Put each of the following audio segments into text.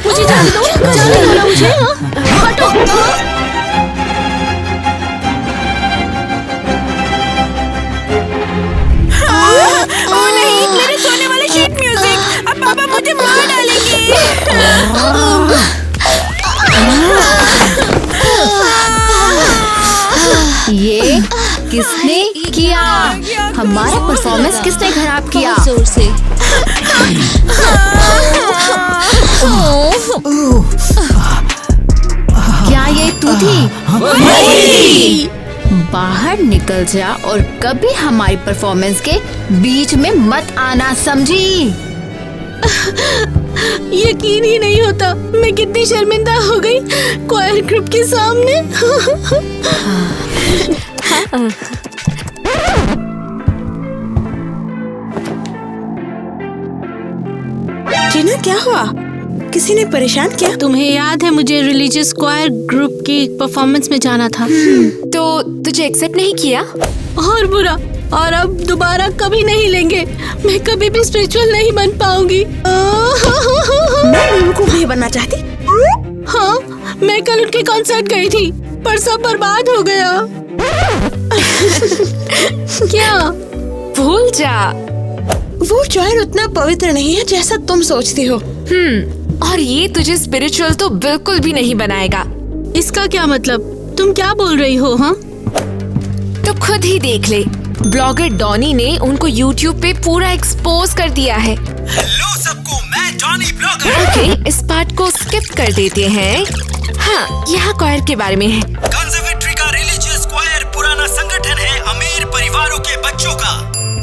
मुझे जाने दो मुझे। हटो। ओह नहीं, मेरे सोने वाले शीट म्यूजिक। अब पापा मुझे मार डालेंगे। ये किसने किया? हमारा परफॉर्मेंस किसने खराब किया? जोर से। क्या ये तू थी? बाहर निकल जा और कभी हमारी परफॉर्मेंस के बीच में मत आना, समझी? यकीन ही नहीं होता मैं कितनी शर्मिंदा हो गई क्वायर ग्रुप के सामने। टीना, क्या हुआ? किसी ने परेशान किया? तुम्हें याद है मुझे रिलीजियस क्वायर ग्रुप की परफॉर्मेंस में जाना था। तो तुझे एक्सेप्ट नहीं किया? और बुरा, और अब दोबारा कभी नहीं लेंगे। मैं कभी भी स्पिरिचुअल नहीं बन पाऊंगी। मैं उनको नहीं बनना चाहती। हाँ, मैं कल उनके कॉन्सर्ट गई थी पर सब बर्बाद हो गया। क्या? भूल जा। वो क्वायर उतना पवित्र नहीं है जैसा तुम सोचती हो। और ये तुझे स्पिरिचुअल तो बिल्कुल भी नहीं बनाएगा। इसका क्या मतलब? तुम क्या बोल रही हो? हाँ, तो खुद ही देख ले। ब्लॉगर डॉनी ने उनको YouTube पे पूरा एक्सपोज कर दिया है। हेलो सबको, मैं डॉनी ब्लॉगर। ओके, इस पार्ट को स्किप कर देते हैं। हाँ, यहाँ क्वायर के बारे में है। कंजर्वेटरी का रिलीजियस क्वायर पुराना संगठन है अमीर परिवारों के बच्चों का।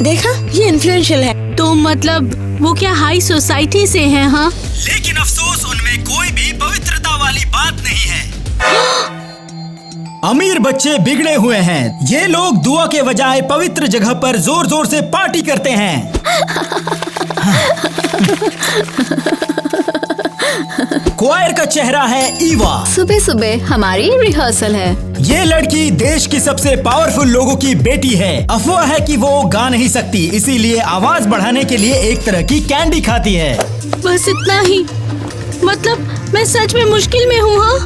देखा, ये इन्फ्लुएंशियल है। तो मतलब वो क्या हाई सोसाइटी से हैं? हाँ, लेकिन अफसोस उनमें कोई भी पवित्रता वाली बात नहीं है। अमीर बच्चे बिगड़े हुए हैं। ये लोग दुआ के बजाय पवित्र जगह पर जोर जोर से पार्टी करते हैं। क्वायर का चेहरा है ईवा। सुबह सुबह हमारी रिहर्सल है। ये लड़की देश की सबसे पावरफुल लोगों की बेटी है। अफवाह है कि वो गा नहीं सकती, इसीलिए आवाज बढ़ाने के लिए एक तरह की कैंडी खाती है। बस इतना ही। मतलब मैं सच में मुश्किल में हूँ। हाँ,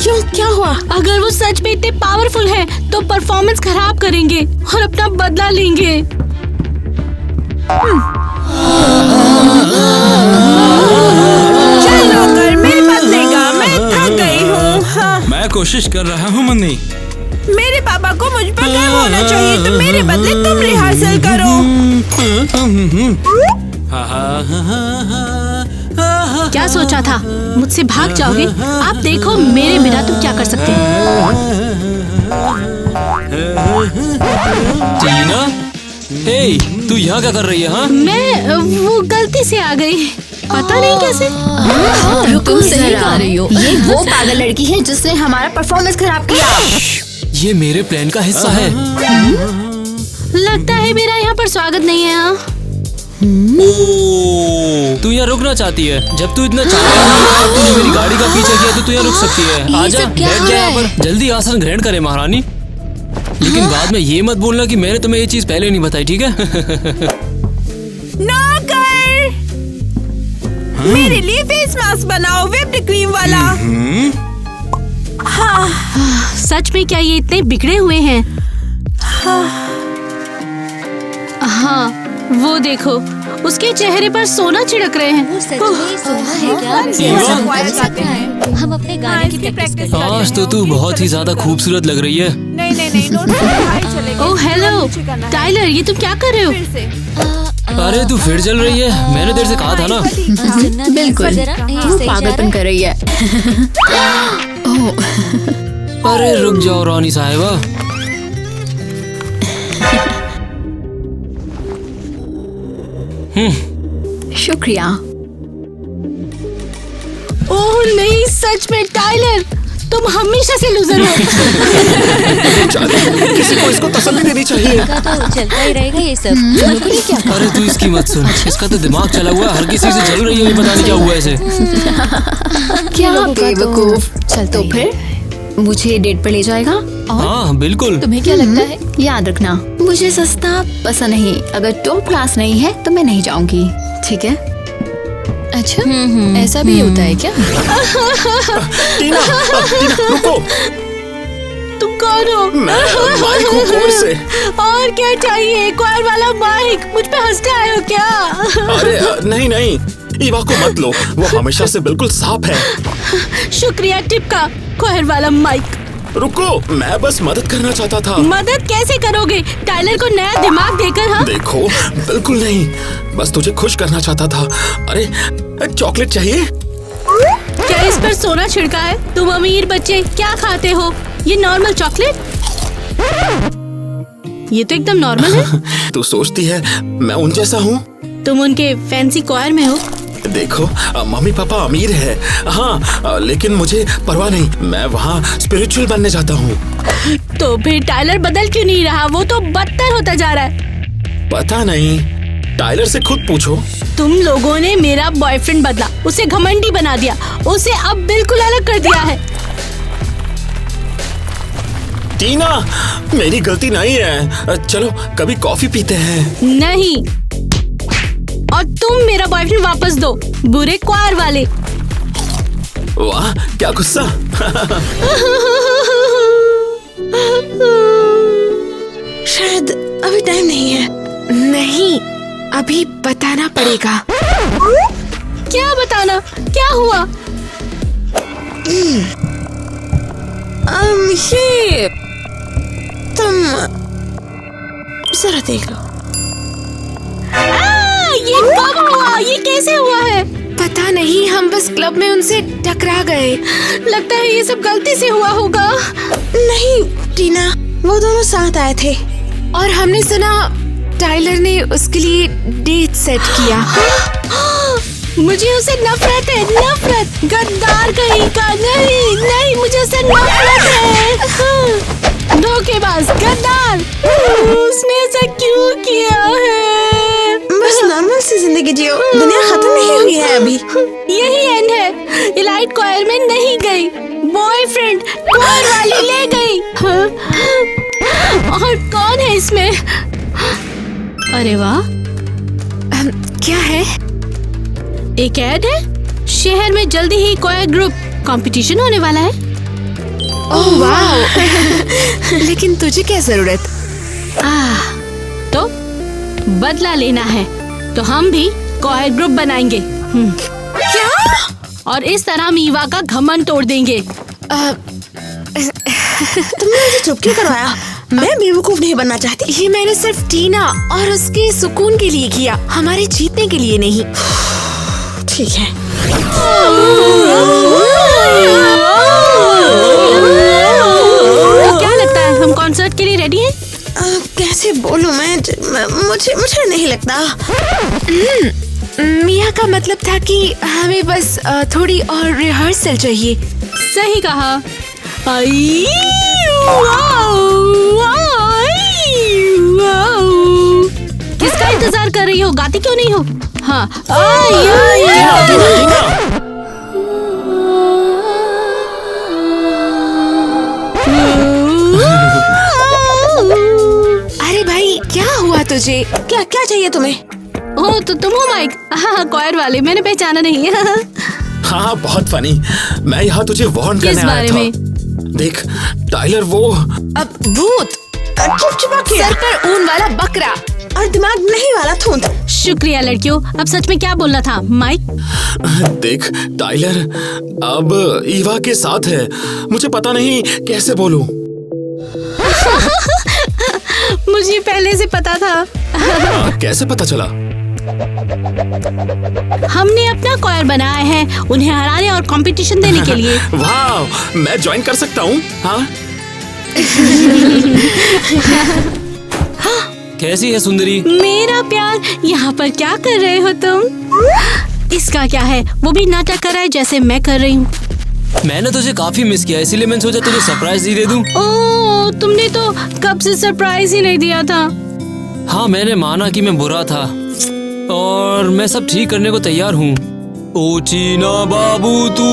क्यों, क्या हुआ? अगर वो सच में इतने पावरफुल हैं, तो परफॉर्मेंस खराब करेंगे और अपना बदला लेंगे। चलो कर, मेरे बदले गा, मैं थक गई हूँ। हाँ। मैं कोशिश कर रहा हूँ मन्नी। मेरे पापा को मुझ पर गर्व होना चाहिए, तो मेरे बदले तुम रिहर्सल करो। क्या सोचा था? मुझसे भाग जाओगे? आप देखो मेरे बिना तुम क्या कर सकते हो। टीना, हे, तू यहाँ क्या कर रही है? हाँ, मैं वो गलती से आ गई, पता नहीं कैसे। तुम सही कह रही हो। ये वो पागल लड़की है जिसने हमारा परफॉर्मेंस खराब किया। ये मेरे प्लान का हिस्सा है। लगता है मेरा यहाँ पर स्वागत नहीं है। हाँ, तू यहाँ रुकना चाहती है? जब तू इतना चाहती है, तूने मेरी गाड़ी का पीछा किया तो तू यहाँ रुक सकती है। आजा, बैठ जा यहाँ पर। जल्दी आसन ग्रहण करे महारानी। लेकिन बाद में ये मत बोलना कि मैंने तुम्हें ये चीज पहले नहीं बताई, ठीक है? नौकर, मेरे लिए फेस मास्क बनाओ, व्हिप्ड क्रीम वाला। हाँ, सच में क्या ये इतने बिगड़े हुए हैं? हाँ, वो देखो, उसके चेहरे पर सोना छिड़क रहे हैं। वो सच में सोना है क्या? हम अपने गाने की प्रैक्टिस कर। आज तो तू बहुत ही ज्यादा खूबसूरत लग रही है। नहीं नहीं नहीं, हाई चलेगा। ओह हेलो टाइलर, ये तुम क्या कर रहे हो? फिर से। अरे तू फिर चल रही है? मैंने तेरे से कहा था ना। बिल्कुल, वो पागलपन कर रही है। अरे रुक जाओ रानी साहिबा। शुक्रिया। ओह नहीं, सच में टाइलर, तुम हमेशा से लूजर हो। किसी को इसको तसल्ली देनी चाहिए। तो चलता ही रहेगा ये सब। अरे तू इसकी मत सुन, इसका तो दिमाग चला हुआ है, हर किसी से चल रही है, पता नहीं क्या हुआ इसे। क्या बेवकूफ। चल तो फिर मुझे डेट पर ले जाएगा? हाँ बिल्कुल। तुम्हें क्या लगता है? याद रखना, मुझे सस्ता पसंद नहीं। अगर टॉप क्लास नहीं है तो मैं नहीं जाऊंगी, ठीक है? अच्छा ऐसा भी होता है क्या? टीना, टीना रुको। तुम कौन हो? मैं माइक हूँ कोर से। और क्या चाहिए? क्वायर वाला माइक, मुझ पे हंसने आए हो क्या? अरे नहीं नहीं, ईवा को मत लो, वो हमेशा से बिल्कुल साफ है। शुक्रिया टिप का, क्वायर वाला माइक। रुको, मैं बस मदद करना चाहता था। मदद कैसे करोगे? टाइलर को नया दिमाग देकर? हाँ देखो, बिल्कुल नहीं, बस तुझे खुश करना चाहता था। अरे चॉकलेट चाहिए? क्या इस पर सोना छिड़का है? तुम अमीर बच्चे क्या खाते हो? ये नॉर्मल चॉकलेट? ये तो एकदम नॉर्मल है। तू सोचती है मैं उन जैसा हूँ? तुम उनके फैंसी क्वायर में हो। देखो, मम्मी पापा अमीर है, हाँ, लेकिन मुझे परवाह नहीं, मैं वहाँ स्पिरिचुअल बनने जाता हूँ। तो फिर टाइलर बदल क्यों नहीं रहा? वो तो बदतर होता जा रहा है। पता नहीं, टाइलर से खुद पूछो। तुम लोगों ने मेरा बॉयफ्रेंड बदला, उसे घमंडी बना दिया, उसे अब बिल्कुल अलग कर दिया है। टीना, मेरी गलती नहीं है, चलो कभी कॉफी पीते हैं। नहीं, और तुम मेरा बॉयफ्रेंड वापस दो, बुरे क्वायर वाले। वाह, क्या गुस्सा। शायद अभी टाइम नहीं है। नहीं, अभी बताना पड़ेगा। क्या बताना? क्या हुआ? ये तुम जरा देख लो। ये कब हुआ? ये कैसे हुआ है? पता नहीं, हम बस क्लब में उनसे टकरा गए। लगता है ये सब गलती से हुआ होगा। नहीं टीना, वो दोनों साथ आए थे। और हमने सुना टाइलर ने उसके लिए डेट सेट किया। मुझे उससे नफरत है, नफरत। गद्दार कहीं का। नहीं नहीं, मुझे उससे नफरत है। धोखेबाज, गद्दार। उसने ऐसा क्यों किया है? बस नॉर्मल सी जिंदगी जियो, दुनिया खत्म नहीं हुई है अभी। यही एंड है। इलाइट क्वायर में नहीं गई, बॉयफ्रेंड क्वायर वाली ले गई। हाँ? और कौन है इसमें? अरे वाह, क्या है? एक ऐड है, शहर में जल्दी ही क्वायर ग्रुप कंपटीशन होने वाला है। ओह वाह। लेकिन तुझे क्या जरूरत? तो बदला लेना है, तो हम भी क्वायर ग्रुप बनाएंगे। क्या? और इस तरह हम ईवा का घमंड तोड़ देंगे। तुमने मुझे चुप क्यों करवाया? मैं बेवकूफ नहीं बनना चाहती। ये मैंने सिर्फ टीना और उसके सुकून के लिए किया, हमारे जीतने के लिए नहीं। ठीक है। क्या लगता है, हम कॉन्सर्ट के लिए रेडी हैं? कैसे बोलूं मैं? मुझे नहीं लगता। मिया का मतलब था कि हमें बस थोड़ी और रिहर्सल चाहिए। सही कहा। आई, वाओ, आई, वाओ। किसका इंतजार कर रही हो? गाती क्यों नहीं हो? हाँ, आई, आई, आई। अरे भाई, क्या हुआ तुझे? क्या क्या चाहिए तुम्हें? ओ, तो तुम हो माइक? हाँ, क्वायर वाले, मैंने पहचाना नहीं। हाँ, बहुत फनी। मैं यहाँ तुझे वार्न करने किस आया बारे था। में? देख, टाइलर वो अब भूत, चिपचिपा के सर पर ऊन वाला बकरा और दिमाग नहीं वाला थूंद। शुक्रिया लड़कियों। अब सच में क्या बोलना था माइक? देख, टाइलर अब ईवा के साथ है। मुझे पता नहीं कैसे बोलूं। मुझे पहले से पता था। कैसे पता चला? हमने अपना क्वायर बनाया है उन्हें हराने और कंपटीशन देने के लिए। वाह, मैं ज्वाइन कर सकता हूँ? हाँ। कैसी है सुंदरी? मेरा प्यार, यहाँ पर क्या कर रहे हो तुम? इसका क्या है, वो भी नाटक कर रहा है जैसे मैं कर रही हूँ। मैंने तुझे काफी मिस किया, इसीलिए मैंने सोचा तुझे सरप्राइज ही दे दूं। ओह, तुमने तो कब से सरप्राइज ही नहीं दिया था। हाँ, मैंने माना कि मैं बुरा था और मैं सब ठीक करने को तैयार हूँ। ओ चीना बाबू, तू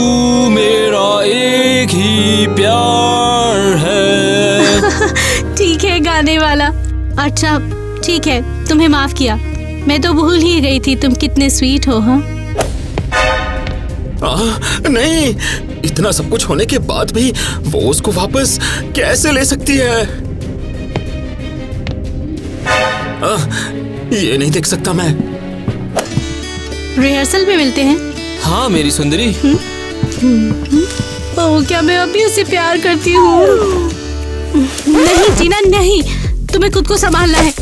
मेरा एक ही प्यार है। ठीक है गाने वाला। अच्छा ठीक है, तुम्हें माफ किया। मैं तो भूल ही गई थी तुम कितने स्वीट हो। हाँ, नहीं, इतना सब कुछ होने के बाद भी वो उसको वापस कैसे ले सकती है? ये नहीं देख सकता मैं। रिहर्सल में मिलते हैं। हाँ मेरी सुंदरी। ओह, क्या मैं अभी उसे प्यार करती हूँ? नहीं टीना नहीं, तुम्हें खुद को संभालना है।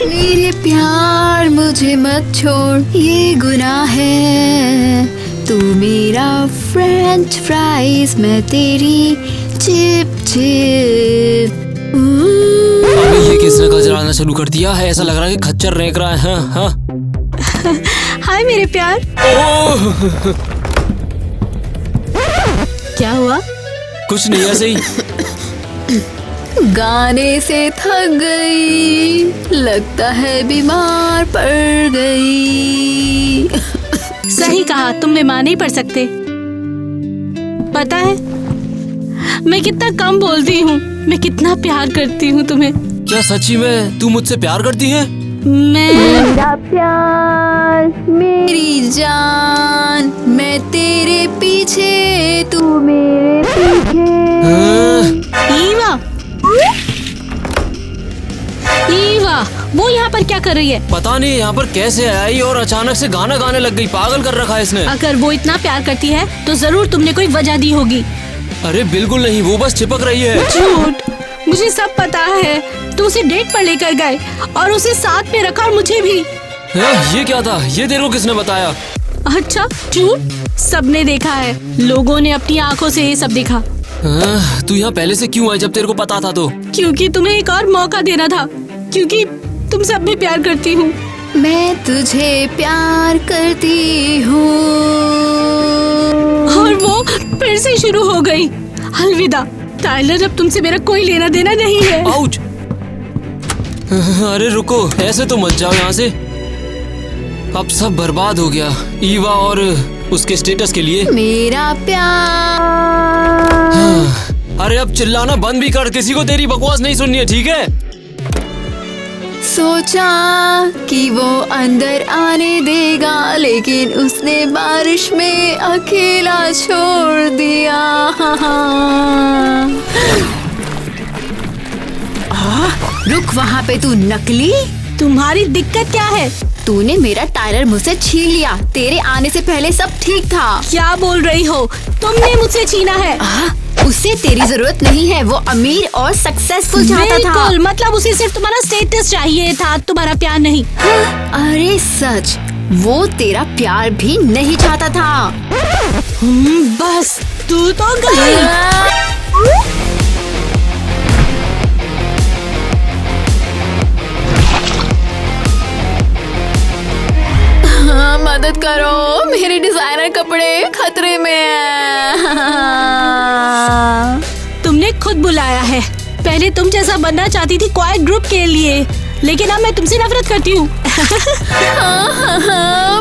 मेरे प्यार मुझे मत छोड़, ये गुनाह है। तू मेरा फ्रेंच फ्राइज, मैं तेरी चिप चिप। अबे ये किसने गजराना शुरू कर दिया है? ऐसा लग रहा है कि खच्चर रेंक रहा है। हाँ हाय मेरे प्यार। क्या हुआ? कुछ नहीं, ऐसे ही। गाने से थक गई, लगता है बीमार पड़ गई। सही कहा, तुम बीमार नहीं पड़ सकते। पता है मैं कितना कम बोलती हूँ, मैं कितना प्यार करती हूँ तुम्हें। क्या सच्ची में तू मुझसे प्यार करती है? मेरा प्यार, मेरी जान, मैं तेरे पीछे, तू मेरे पीछे। ईवा, ईवा, वो यहाँ पर क्या कर रही है? पता नहीं यहाँ पर कैसे आई और अचानक से गाना गाने लग गई। पागल कर रखा है इसने। अगर वो इतना प्यार करती है तो जरूर तुमने कोई वजह दी होगी। अरे बिल्कुल नहीं, वो बस चिपक रही है। झूठ, मुझे सब पता है। तुम उसे डेट पर लेकर गए और उसे साथ में रखा, और मुझे भी। ये क्या था? ये तेरे को किसने बताया? अच्छा झूठ, सबने देखा है। लोगों ने अपनी आंखों से ये सब देखा। तू यहाँ पहले से क्यों आई जब तेरे को पता था तो? क्योंकि तुम्हें एक और मौका देना था, क्योंकि तुम सब में प्यार करती हूँ। मैं तुझे प्यार करती हूँ। और वो फिर से शुरू हो गई। अलविदा टाइलर, अब तुमसे मेरा कोई लेना देना नहीं है। आउच! अरे रुको, ऐसे तो मत जाओ यहाँ से। अब सब बर्बाद हो गया ईवा और उसके स्टेटस के लिए। मेरा प्यार। अरे अब चिल्लाना बंद भी कर, किसी को तेरी बकवास नहीं सुननी है, ठीक है? सोचा कि वो अंदर आने देगा, लेकिन उसने बारिश में अकेला छोड़ दिया। रुक वहाँ पे तू नकली। तुम्हारी दिक्कत क्या है? तूने मेरा टायलर मुझसे छीन लिया। तेरे आने से पहले सब ठीक था। क्या बोल रही हो? तुमने मुझसे छीना है। उसे तेरी जरूरत नहीं है, वो अमीर और सक्सेसफुल चाहता था। बिल्कुल, मतलब उसे सिर्फ तुम्हारा स्टेटस चाहिए था, तुम्हारा प्यार नहीं। अरे सच, वो तेरा प्यार भी नहीं चाहता था। बस तू तो गई। मदद करो, मेरे डिजाइनर कपड़े खतरे में हैं। तुमने खुद बुलाया है। पहले तुम जैसा बनना चाहती थी क्वाइट ग्रुप के लिए, लेकिन अब मैं तुमसे नफरत करती हूँ।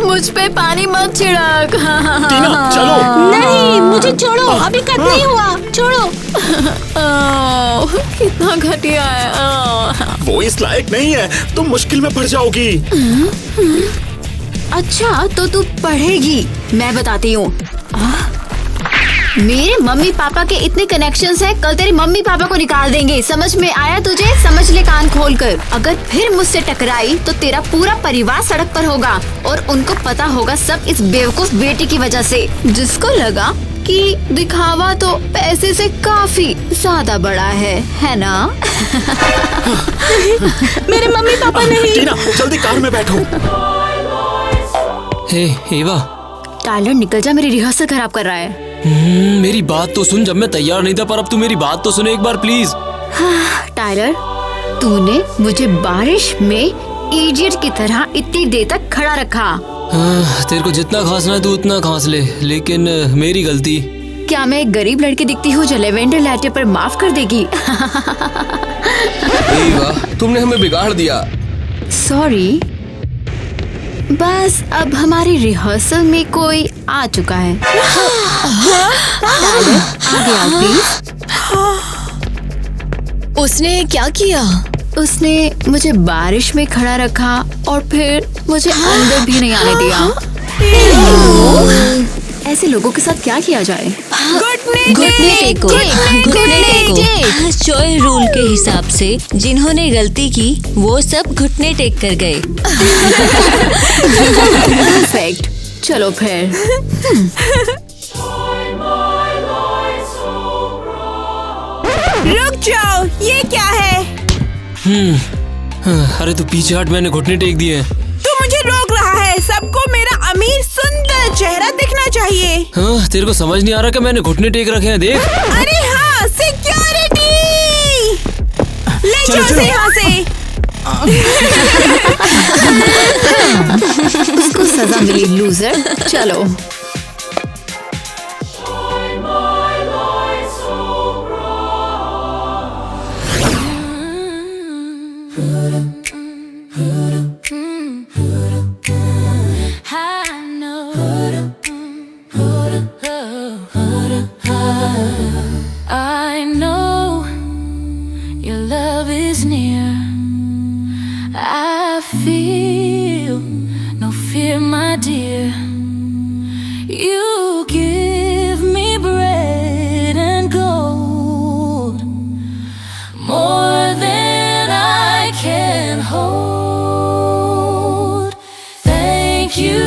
मुझ पे पानी मत छिड़क। टीना, चलो। नहीं, मुझे छोड़ो, अभी कट नहीं हुआ, छोड़ो। कितना घटिया है। वो इस लायक नहीं है, तुम मुश्किल में पड़ जाओगी। अच्छा तो तू पढ़ेगी, मैं बताती हूँ। मेरे मम्मी पापा के इतने कनेक्शंस हैं, कल तेरे मम्मी पापा को निकाल देंगे। समझ में आया तुझे? समझ ले कान खोल कर। अगर फिर मुझसे टकराई तो तेरा पूरा परिवार सड़क पर होगा, और उनको पता होगा सब इस बेवकूफ बेटी की वजह से, जिसको लगा कि दिखावा तो पैसे से काफी ज्यादा बड़ा है ना? मेरे मम्मी पापा नहीं। टीना, जल्दी कार में बैठो। हे ईवा, टाइलर निकल जा, मेरी रिहर्सल खराब कर रहा है। मेरी बात तो सुन। जब मैं तैयार नहीं था, पर अब तू मेरी बात तो सुने एक बार प्लीज। टाइलर, तूने मुझे बारिश में इडियट की तरह इतनी देर तक खड़ा रखा। तेरे को जितना खांसना है तू उतना खांस ले, लेकिन मेरी गलती। क्या मैं एक गरीब लड़की दिखती हूँ जो लेवेंडर लैटे पर माफ कर देगी? ईवा, तुमने हमें बिगाड़ दिया। सॉरी। बस अब हमारी रिहर्सल में कोई आ चुका है। आगे आओ प्लीज। उसने क्या किया? उसने मुझे बारिश में खड़ा रखा और फिर मुझे अंदर भी नहीं आने दिया। ऐसे लोगों के साथ क्या किया जाए? घुटने टेको, घुटने टेको। चोय रूल के हिसाब से जिन्होंने गलती की वो सब घुटने टेक कर गए। परफेक्ट। चलो फिर। रुक जाओ, ये क्या है? अरे तू पीछे हट, मैंने घुटने टेक दिए। तू मुझे रोक रहा है। सबको मेरा अमीर सुंदर चेहरा दिखना चाहिए। हाँ, तेरे को समझ नहीं आ रहा कि मैंने घुटने टेक रखे हैं, देख। अरे हाँ, सिक्योरिटी ले जाओ उसे यहाँ से। उसको सजा मिली लूजर। चलो। I know your love is near. I feel no fear, my dear. You give me bread and gold, more than I can hold. Thank you,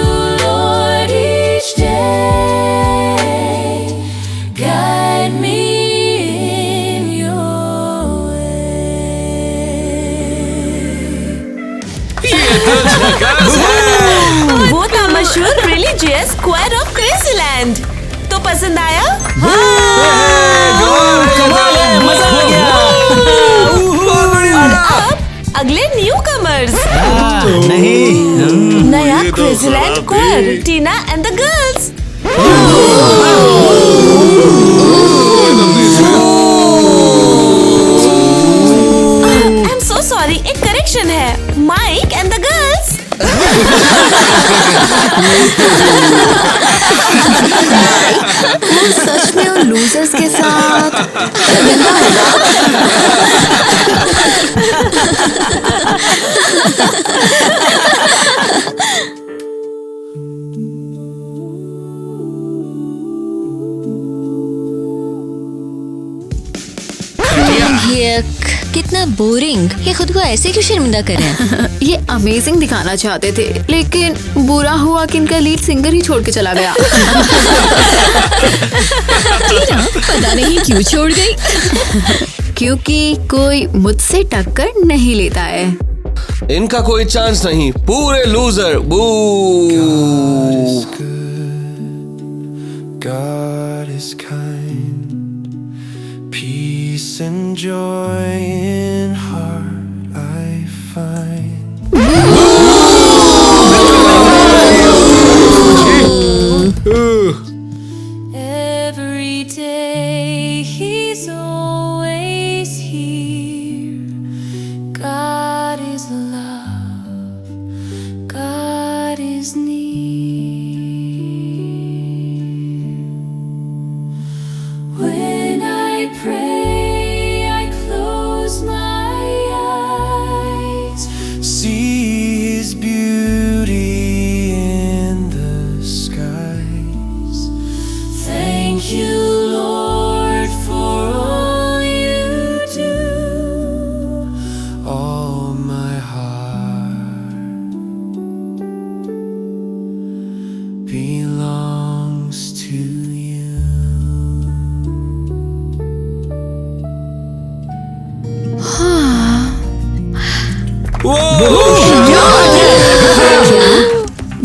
Lord, each day. Guide me in your way. वो था मशहूर religious square of क्रेसीलैंड। तो पसंद आया? मजा आ गया। और अब अगले न्यू कमर्स। नहीं, नया क्रेसीलैंड square, Tina and the girls. I'm so sorry, एक करेक्शन है। Mike and the girls. सच में उन लूजर्स के साथ कितना बोरिंग। ये खुद को ऐसे क्यों शर्मिंदा करें? ये अमेजिंग दिखाना चाहते थे, लेकिन बुरा हुआ कि इनका लीड सिंगर ही छोड़ के चला गया। पता नहीं क्यों छोड़ गई। क्योंकि कोई मुझसे टक्कर नहीं लेता है। इनका कोई चांस नहीं, पूरे लूजर। बू। God is kind, peace and joy in heart I find. Every day he's always here. God is love, God is near. When I pray, I close my eyes. See his beauty in the skies. Thank you, Lord, for all you do. All my heart belongs to you.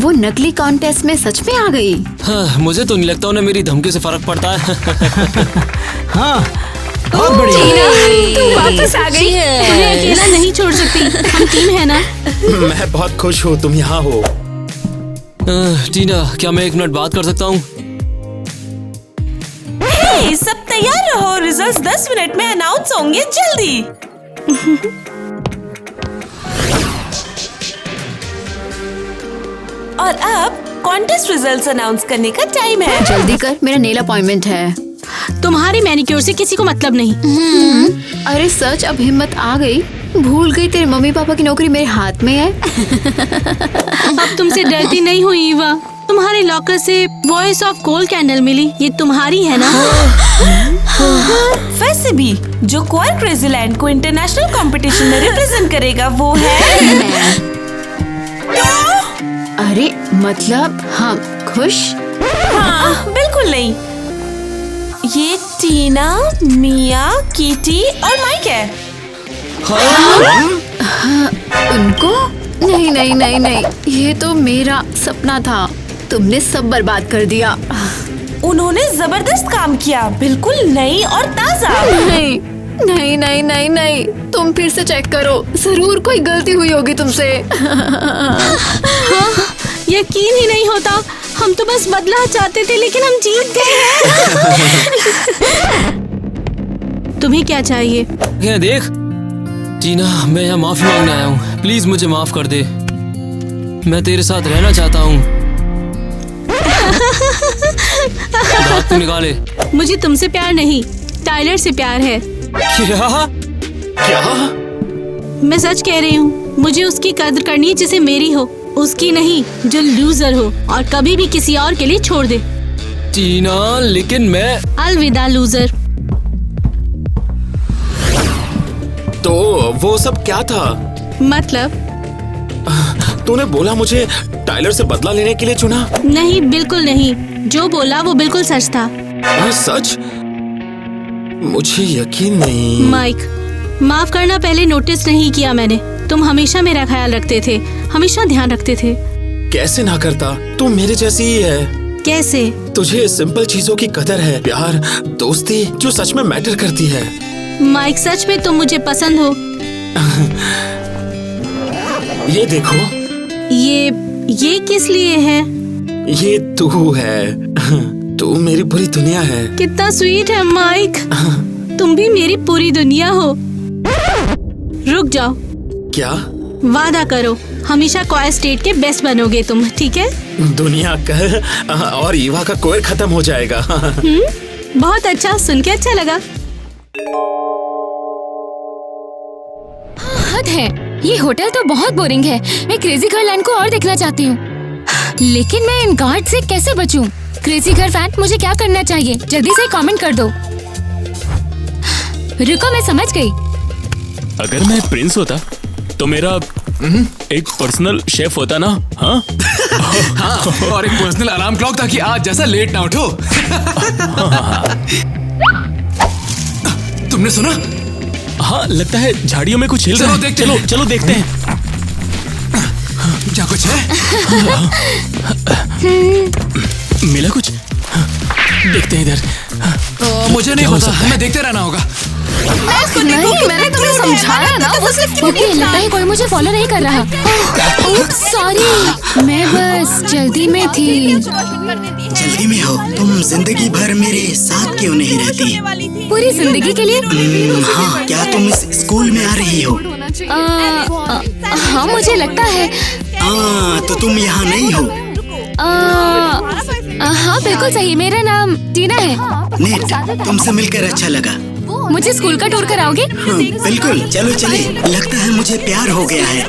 वो नकली contest में सच में आ गई। हाँ, मुझे तो नहीं लगता उन्हें मेरी धमकी से फर्क पड़ता है। हाँ, बहुत बढ़िया। तू वापस आ गई। तुम्हें अकेला नहीं छोड़ सकती, हम टीम है ना। मैं बहुत खुश हूँ तुम यहाँ हो। टीना, क्या मैं 1 मिनट बात कर सकता हूँ? हे, सब तैयार रहो, रिजल्ट्स 10 मिनट में अनाउंस होंगे, जल्दी। और अब कॉन्टेस्ट रिजल्ट्स अनाउंस करने का टाइम है। जल्दी कर, मेरा नेल अपॉइंटमेंट है। तुम्हारी मैनिक्योर से किसी को मतलब नहीं। अरे सच, अब हिम्मत आ गई। भूल गई तेरे मम्मी पापा की नौकरी मेरे हाथ में है। अब तुमसे डरती नहीं हुई ईवा। तुम तुम्हारे लॉकर से वॉइस ऑफ कोल कैंडल मिली। ये तुम्हारी है ना? वैसे भी जो क्वार क्रेजीलैंड को इंटरनेशनल कंपटीशन में रिप्रेजेंट करेगा वो है अरे मतलब हम खुश? हाँ बिल्कुल नहीं, ये टीना, मिया, कीटी और माइक है। उनको? नहीं नहीं नहीं नहीं, ये तो मेरा सपना था। तुमने सब बर्बाद कर दिया। उन्होंने जबरदस्त काम किया, बिल्कुल नई और ताजा। नहीं नहीं नहीं नहीं नहीं, तुम फिर से चेक करो, जरूर कोई गलती हुई होगी तुमसे। हाँ, यकीन ही नहीं होता। हम तो बस बदला चाहते थे लेकिन हम जीत गए हैं। तुम्हें क्या चाहिए? क्या देख टीना, मैं यहाँ माफी मांगने आया हूँ। प्लीज मुझे माफ कर दे। मैं तेरे साथ रहना चाहता हूँ। दांत तो निकाले। मुझे तुमसे प्यार नहीं, टाइलर से प्यार है। क्या? क्या? मैं सच कह रही हूँ। मुझे उसकी कद्र करनी है जिसे मेरी हो, उसकी नहीं जो लूजर हो और कभी भी किसी और के लिए छोड़ दे। टीना लेकिन मैं... अलविदा लूजर। तो वो सब क्या था? मतलब? तूने बोला मुझे टाइलर से बदला लेने के लिए चुना? नहीं, बिल्कुल नहीं। जो बोला वो बिल्कुल सच था। सच? मुझे यकीन नहीं। माइक, माफ करना, पहले नोटिस नहीं किया मैंने। तुम हमेशा मेरा ख्याल रखते थे, हमेशा ध्यान रखते थे। कैसे ना करता, तू मेरे जैसी ही है। कैसे? तुझे सिंपल चीजों की कदर है, प्यार, दोस्ती जो सच में मैटर करती है। माइक, सच में तुम मुझे पसंद हो। ये देखो। ये किस लिए है? ये तू है। तू मेरी पूरी दुनिया है। कितना स्वीट है माइक। तुम भी मेरी पूरी दुनिया हो। रुक जाओ। क्या? वादा करो, हमेशा क्वायर स्टेट के बेस्ट बनोगे तुम, ठीक है? दुनिया का और ईवा का कोयर खत्म हो जाएगा। बहुत अच्छा, सुन के अच्छा लगा। हद है, ये होटल तो बहुत बोरिंग है। मैं क्रेजी गर्ल लैंड को और देखना चाहती हूँ, लेकिन मैं इन गार्ड से कैसे बचूं? क्रेजी गर्ल फैन, मुझे क्या करना चाहिए? जल्दी से कमेंट कर दो। रुको, मैं समझ गई। अगर मैं प्रिंस होता तो मेरा एक पर्सनल शेफ होता ना। हाँ हाँ, और एक पर्सनल अलार्म क्लॉक ताकि आज जैसा लेट ना उठो। तुमने सुना? हाँ, लगता है झाड़ियों में कुछ हिल रहा है। चलो देखते हैं। क्या कुछ है? मिला कुछ? देखते हैं इधर। मुझे नहीं पता, हमें देखते रहना होगा। नहीं, मैंने तुम्हें समझाया ना। वो सिर्फ ओके, लगता है कोई मुझे फॉलो नहीं कर रहा। सॉरी, मैं बस जल्दी में थी। जल्दी में हो? तुम जिंदगी भर मेरे साथ क्यों नहीं रहती? पूरी जिंदगी के लिए? हाँ, क्या तुम इस स्कूल में आ रही हो? हाँ, मुझे लगता है। तो तुम यहाँ नहीं हो? हाँ बिल्कुल सही, मेरा नाम टीना है। नेट, तुमसे मिलकर अच्छा लगा। मुझे स्कूल का टूर कराओगे? हाँ, बिल्कुल, चलो चले। लगता है मुझे प्यार हो गया है।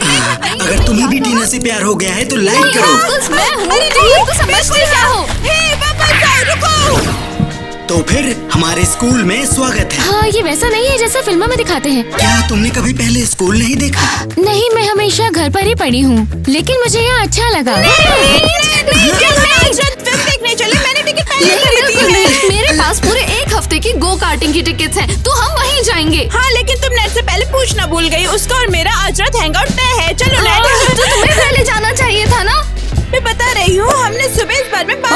अगर तुम्हें भी टीना से प्यार हो गया है तो लाइक करो। मैं हूँ, समझते क्या हो? तो फिर हमारे स्कूल में स्वागत है। हाँ, ये वैसा नहीं है जैसा फिल्मों में दिखाते हैं। क्या तुमने कभी पहले स्कूल नहीं देखा? नहीं, मैं हमेशा घर पर ही पढ़ी हूँ, लेकिन मुझे यहाँ अच्छा लगा। देखने चले, मैंने टिकट पहले खरीदी है। मेरे पास पूरे एक हफ्ते की गो कार्टिंग की टिकट्स हैं, तो हम वहीं जाएंगे। हाँ, लेकिन तुम नेट से पहले पूछना भूल गई। उसका और मेरा आज रात हैंगआउट तय है। चलो नेट। तो तुम्हें पहले जाना चाहिए था ना। मैं बता रही हूँ, हमने सुबह इस बारे में बात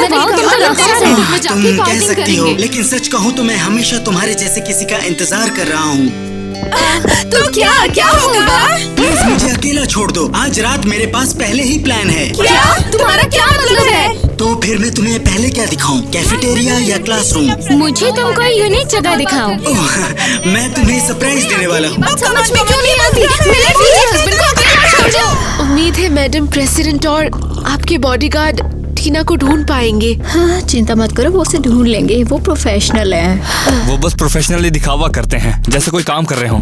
तुम कह सकती हो, लेकिन सच कहूँ तो मैं हमेशा तुम्हारे जैसे किसी का इंतजार कर रहा हूँ। तो क्या होगा? प्लीज मुझे अकेला छोड़ दो। आज रात मेरे पास पहले ही प्लान है। क्या? तुम्हारा क्या मतलब है? तो फिर मैं तुम्हें पहले क्या दिखाऊं? कैफेटेरिया या क्लासरूम? मुझे तुम कोई यूनिक जगह दिखाओ। मैं तुम्हें सरप्राइज देने वाला हूँ। समझ में क्यों नहीं आती? मेरे हस्बैंड को अकेला छोड़ दो। उम्मीद है मैडम प्रेसिडेंट और आपके बॉडीगार्ड टीना को ढूंढ पाएंगे। हाँ, चिंता मत करो, वो उसे ढूंढ लेंगे। वो प्रोफेशनल है। वो बस प्रोफेशनली दिखावा करते हैं, जैसे कोई काम कर रहे हो।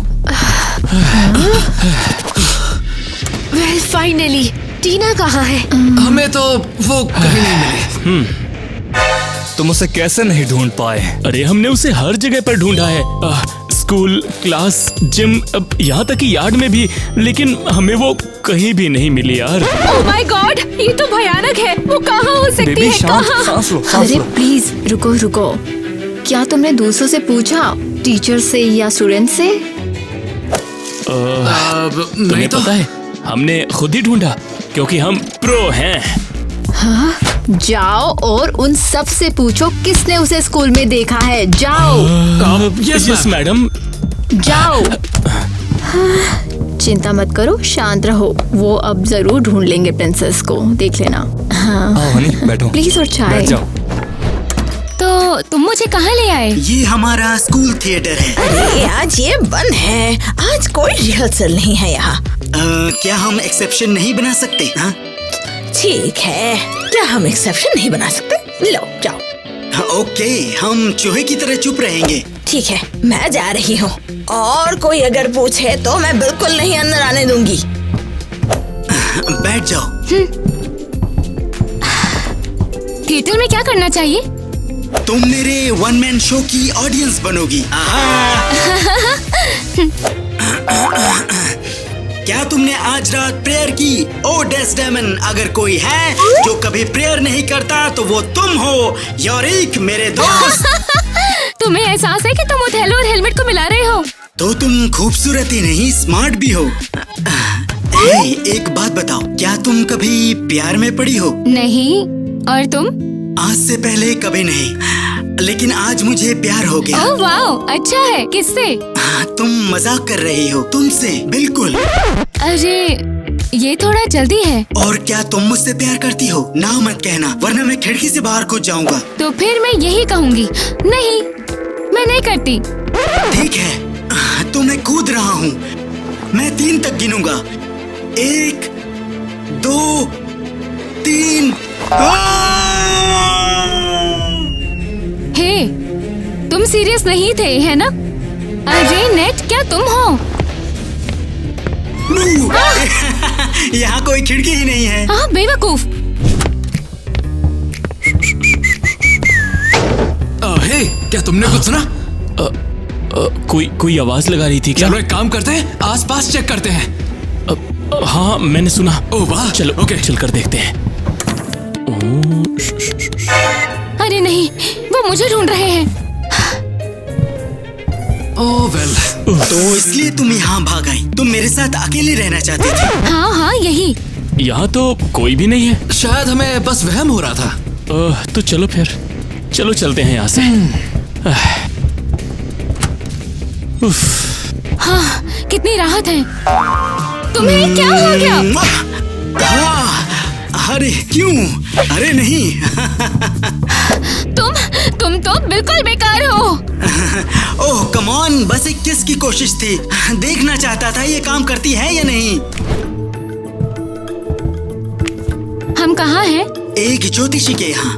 वेल फाइनली टीना कहाँ है? हमें तो वो कहीं नहीं मिली। तुम उसे कैसे नहीं ढूंढ पाए? अरे हमने उसे हर जगह पर ढूंढा है, स्कूल, क्लास, जिम, अब यहाँ तक कि यार्ड में भी, लेकिन हमें वो कहीं भी नहीं मिली यार। ओह माय गॉड, ये तो भयानक है। वो कहाँ हो सकती बेबी, है? कहाँ? सांस लो, सांस अरे लो। प्लीज रुको। क्या तुमने दूसरों से पूछा, टीचर से या स्टूडेंट से? तुम्हें पता है, हमने खुद ही ढूंढा क्योंकि हम प्रो हैं। हाँ? जाओ और उन सब से पूछो किसने उसे स्कूल में देखा है। जाओ। Yes madam. जाओ। चिंता मत करो, शांत रहो। वो अब जरूर ढूंढ लेंगे प्रिंसेस को, देख लेना। हाँ आओ हनी, बैठो। प्लीज और चाय। बैठ जाओ। तो तुम मुझे कहाँ ले आए? ये हमारा स्कूल थिएटर है। अरे आज ये बंद है, आज कोई रिहर्सल नहीं है यहाँ। क्या हम एक्सेप्शन नहीं बना सकते? हाँ ठीक है, क्या हम एक्सेप्शन नहीं बना सकते? लो जाओ। ओके, हम चूहे की तरह चुप रहेंगे। ठीक है, मैं जा रही हूँ और कोई अगर पूछे तो मैं बिल्कुल नहीं अंदर आने दूंगी। बैठ जाओ। थिएटर में क्या करना चाहिए? तुम मेरे वन मैन शो की ऑडियंस बनोगी। क्या तुमने आज रात प्रेयर की? ओ डेस्डेमन, अगर कोई है जो कभी प्रेयर नहीं करता तो वो तुम हो, योरिक मेरे दोस्त। तुम्हें एहसास है कि तुम ओथेलो और हेलमेट को मिला रहे हो? तो तुम खूबसूरत ही नहीं, स्मार्ट भी हो। हे, एक बात बताओ, क्या तुम कभी प्यार में पड़ी हो? नहीं। और तुम? आज से पहले कभी नहीं, लेकिन आज मुझे प्यार हो गया। ओह वाओ, अच्छा है। किससे? तुम मजाक कर रही हो। तुमसे, बिल्कुल। अरे ये थोड़ा जल्दी है। और क्या तुम मुझसे प्यार करती हो? ना मत कहना, वरना मैं खिड़की से बाहर कूद जाऊंगा। तो फिर मैं यही कहूँगी, नहीं मैं नहीं करती। ठीक है, तो मैं कूद रहा हूँ। मैं 3 तक गिनूंगा। 1, 2, 3। हे, तुम सीरियस नहीं थे, है ना? अरे नेट, क्या तुम हो? यहाँ कोई खिड़की ही नहीं है। हाँ बेवकूफ। हे, क्या तुमने कुछ सुना? कोई आवाज लगा रही थी क्या? चलो एक काम करते हैं, आसपास चेक करते हैं। हाँ मैंने सुना। ओह वाह, चलो ओके, चलकर देखते हैं। अरे नहीं, वो मुझे ढूंढ रहे हैं। ओह वेल, तो इसलिए तुम यहाँ भाग आई? तुम मेरे साथ अकेले रहना चाहती थी? हाँ यही। यहाँ तो कोई भी नहीं है। शायद हमें बस वहम हो रहा था। तो चलो फिर, चलो चलते हैं यहाँ से। हाँ, कितनी राहत है। तुम्हें क्या हो गया? अरे क्यों? अरे नहीं। तुम तो बिल्कुल बेकार हो। ओह कम ऑन, बस एक किस की कोशिश थी। देखना चाहता था ये काम करती है या नहीं। हम कहाँ हैं? एक ज्योतिषी के यहाँ।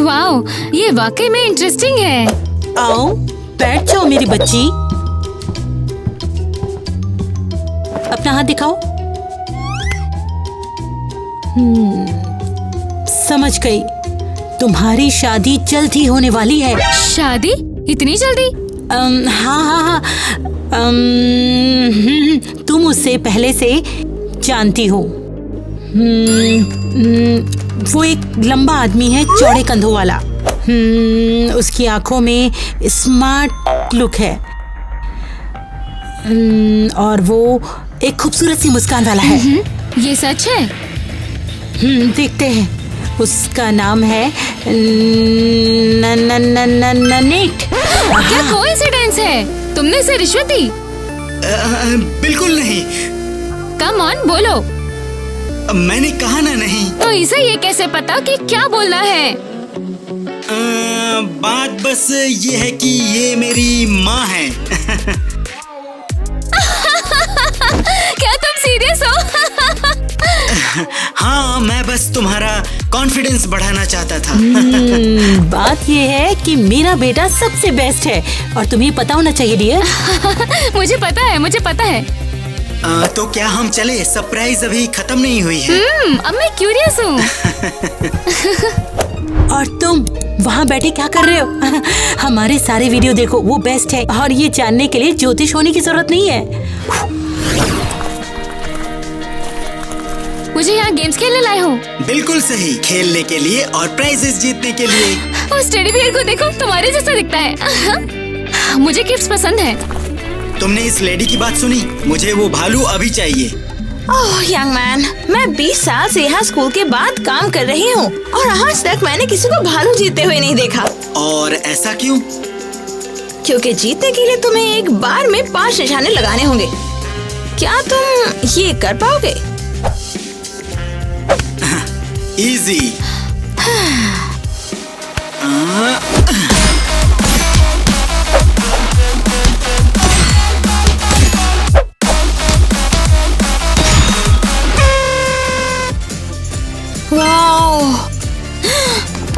वाओ, ये वाकई में इंटरेस्टिंग है। आओ बैठ जाओ मेरी बच्ची। अपना हाथ दिखाओ। समझ गई, तुम्हारी शादी जल्द ही होने वाली है। शादी? इतनी जल्दी? हाँ। तुम उससे पहले से जानती हो। वो एक लंबा आदमी है, चौड़े कंधों वाला। उसकी आंखों में स्मार्ट लुक है। और वो एक खूबसूरत सी मुस्कान वाला है। ये सच है? देखते हैं। उसका नाम है नेट। क्या कोइंसिडेंस है? तुमने इसे रिश्वत दी? बिल्कुल नहीं। कम ऑन बोलो। मैंने कहा ना नहीं। तो इसे ये कैसे पता कि क्या बोलना है? बात बस ये है कि ये मेरी माँ है। क्या तुम सीरियस हो? हाँ, मैं बस तुम्हारा कॉन्फिडेंस बढ़ाना चाहता था। बात ये है कि मेरा बेटा सबसे बेस्ट है और तुम्हें पता होना चाहिए डियर। मुझे पता है, मुझे पता है। तो क्या हम चले? सरप्राइज अभी खत्म नहीं हुई है। अब मैं क्यूरियस हूँ। और तुम वहाँ बैठे क्या कर रहे हो? हमारे सारे वीडियो देखो, वो बेस्ट है। और ये जानने के लिए ज्योतिष होने की जरूरत नहीं है। मुझे यहाँ गेम्स खेलने लाए हो? बिल्कुल सही, खेलने के लिए और प्राइजेस जीतने के लिए। उस टेडी बियर को देखो, तुम्हारे जैसा दिखता है। मुझे गिफ्ट्स पसंद है। तुमने इस लेडी की बात सुनी? मुझे वो भालू अभी चाहिए। ओह यंग मैन, मैं 20 साल से यहाँ स्कूल के बाद काम कर रही हूँ और आज तक मैंने किसी को भालू जीतते हुए नहीं देखा। और ऐसा क्यों? क्योंकि जीतने के लिए तुम्हें एक बार में 5 निशाने लगाने होंगे। क्या तुम ये कर पाओगे? इजी।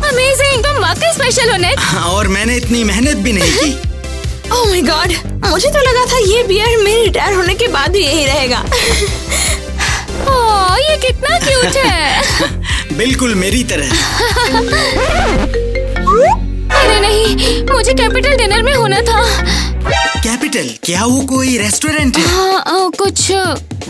अमेजिंग, तुम वाकई स्पेशल हो नेट। और मैंने इतनी मेहनत भी नहीं की। ओह माय गॉड, मुझे तो लगा था ये बियर मेरे रिटायर होने के बाद भी यही रहेगा। ओह, ये कितना क्यूट है। बिल्कुल मेरी तरह। अरे नहीं, मुझे कैपिटल डिनर में होना था। कैपिटल? क्या वो कोई रेस्टोरेंट है? हाँ, कुछ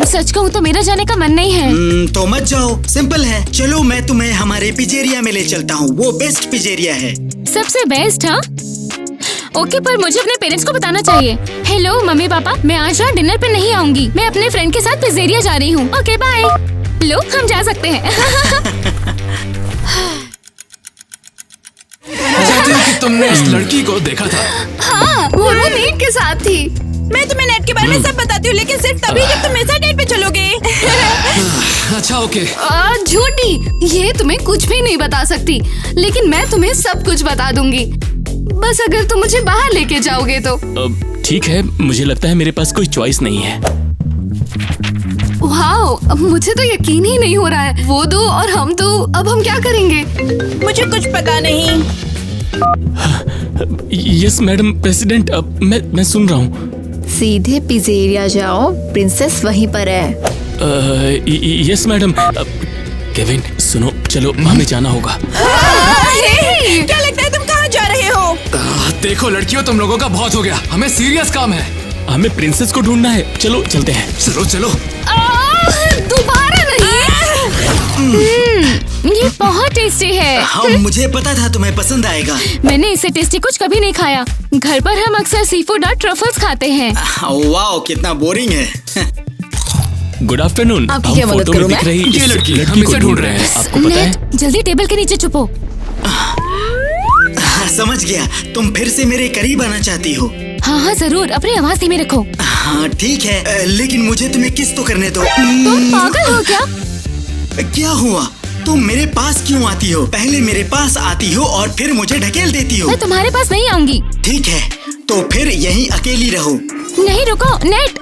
सच कहूँ तो मेरा जाने का मन नहीं है। तो मत जाओ, सिंपल है। चलो मैं तुम्हें हमारे पिजेरिया में ले चलता हूँ। वो बेस्ट पिजेरिया है। सबसे बेस्ट? हाँ ओके, पर मुझे अपने पेरेंट्स को बताना चाहिए। हेलो मम्मी पापा, मैं आज रात डिनर पे नहीं आऊंगी। मैं अपने फ्रेंड के साथ पिजेरिया जा रही हूँ। Okay bye. लो, हम जा सकते हैं। चाहती हूँ कि तुमने इस लड़की को देखा था। हाँ, वो नेट के साथ थी। मैं तुम्हें नेट के बारे में सब बताती हूँ, लेकिन सिर्फ तभी जब तुम मेरे साथ डेट पे चलोगे। अच्छा ओके। झूठी, ये तुम्हें कुछ भी नहीं बता सकती, लेकिन मैं तुम्हें सब कुछ बता दूंगी। बस अगर तुम मुझे बाहर लेके जाओगे तो। ठीक है, मुझे लगता है मेरे पास कोई चॉइस नहीं है। वाओ, मुझे तो यकीन ही नहीं हो रहा है। वो दो और हम तो, अब हम क्या करेंगे? मुझे कुछ पता नहीं। यस मैडम प्रेसिडेंट, मैं सुन रहा हूँ। सीधे पिजेरिया जाओ, प्रिंसेस वहीं पर है। Yes madam. केविन सुनो, चलो हमें जाना होगा। क्या लगता है तुम कहाँ जा रहे हो? देखो लड़कियों, तुम लोगों का बहुत हो गया। हमें सीरियस काम है। हमें प्रिंसेस को ढूंढना है। चलो चलते हैं। चलो चलो। दोबारा नहीं। ये बहुत टेस्टी है। हाँ, मुझे पता था तुम्हें पसंद आएगा। मैंने इससे टेस्टी कुछ कभी नहीं खाया। घर पर हम अक्सर सी फूड और ट्रफल्स खाते हैं। वाह, कितना बोरिंग है। Good afternoon. आपकी क्या मदद करूं मैं? ये लड़की हम इसे ढूंढ रहे हैं। आपको पता है? जल्दी टेबल के नीचे छुपो। समझ गया, तुम फिर से मेरे करीब आना चाहती हो। हाँ जरूर, अपनी आवाज धीमे रखो। हाँ ठीक है, लेकिन मुझे तुम्हें किस तो करने दो। तुम पागल हो क्या? क्या हुआ? तुम मेरे पास क्यों आती हो? पहले मेरे पास आती हो और फिर मुझे ढकेल देती हो। मैं तुम्हारे पास नहीं आऊंगी। ठीक है, तो फिर यहीं अकेली रहो। नहीं रुको, नेट।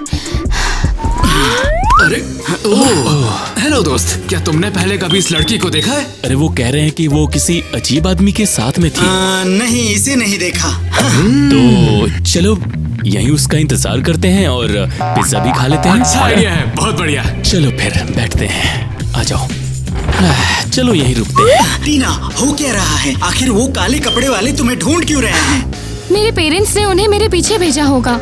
अरे ओह, हेलो दोस्त, क्या तुमने पहले कभी इस लड़की को देखा है? अरे वो कह रहे हैं कि वो किसी अजीब आदमी के साथ में थी। नहीं, इसे नहीं देखा। तो चलो यहीं उसका इंतजार करते हैं और पिज्जा भी खा लेते हैं। अच्छा आइडिया है, बहुत बढ़िया। चलो फिर बैठते हैं। आ जाओ। चलो यहीं रुकते हैं। टीना, हो क्या रहा है? आखिर वो काले कपड़े वाले तुम्हें ढूंढ क्यों रहे हैं? मेरे पेरेंट्स ने उन्हें मेरे पीछे भेजा होगा।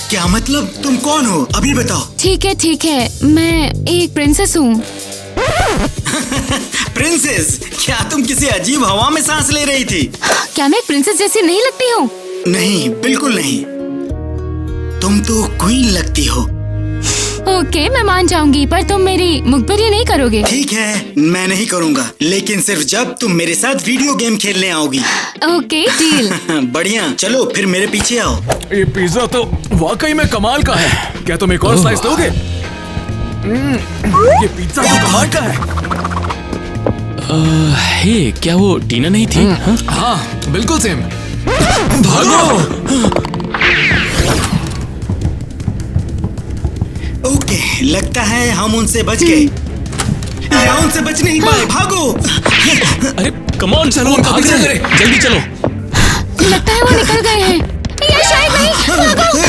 क्या मतलब? तुम कौन हो? अभी बताओ। ठीक है, मैं एक प्रिंसेस हूँ। प्रिंसेस? क्या तुम किसी अजीब हवा में सांस ले रही थी? क्या मैं एक प्रिंसेस जैसी नहीं लगती हूँ? नहीं, बिल्कुल नहीं। तुम तो क्वीन लगती हो। ओके, मैं मान जाऊंगी, पर तुम मेरी मुखबिरी नहीं करोगे। ठीक है, मैं नहीं करूँगा, लेकिन सिर्फ जब तुम मेरे साथ वीडियो गेम खेलने आओगी। Okay, deal. बढ़िया, चलो फिर मेरे पीछे आओ। ये पिज्जा तो वाकई में कमाल का है। क्या तुम एक और स्लाइस लोगे? ये पिज्जा तो कमाल का है। हे, क्या वो टीना नहीं थी? हाँ, बिल्कुल सेम। भागो! ओके, लगता है हम उनसे बच गए। या उनसे बच नहीं पाए। भागो! अरे कम ऑन, चलो भाग रहे हैं। जल्दी चलो। लगता है वो निकल गए हैं। या शायद नहीं। भागो!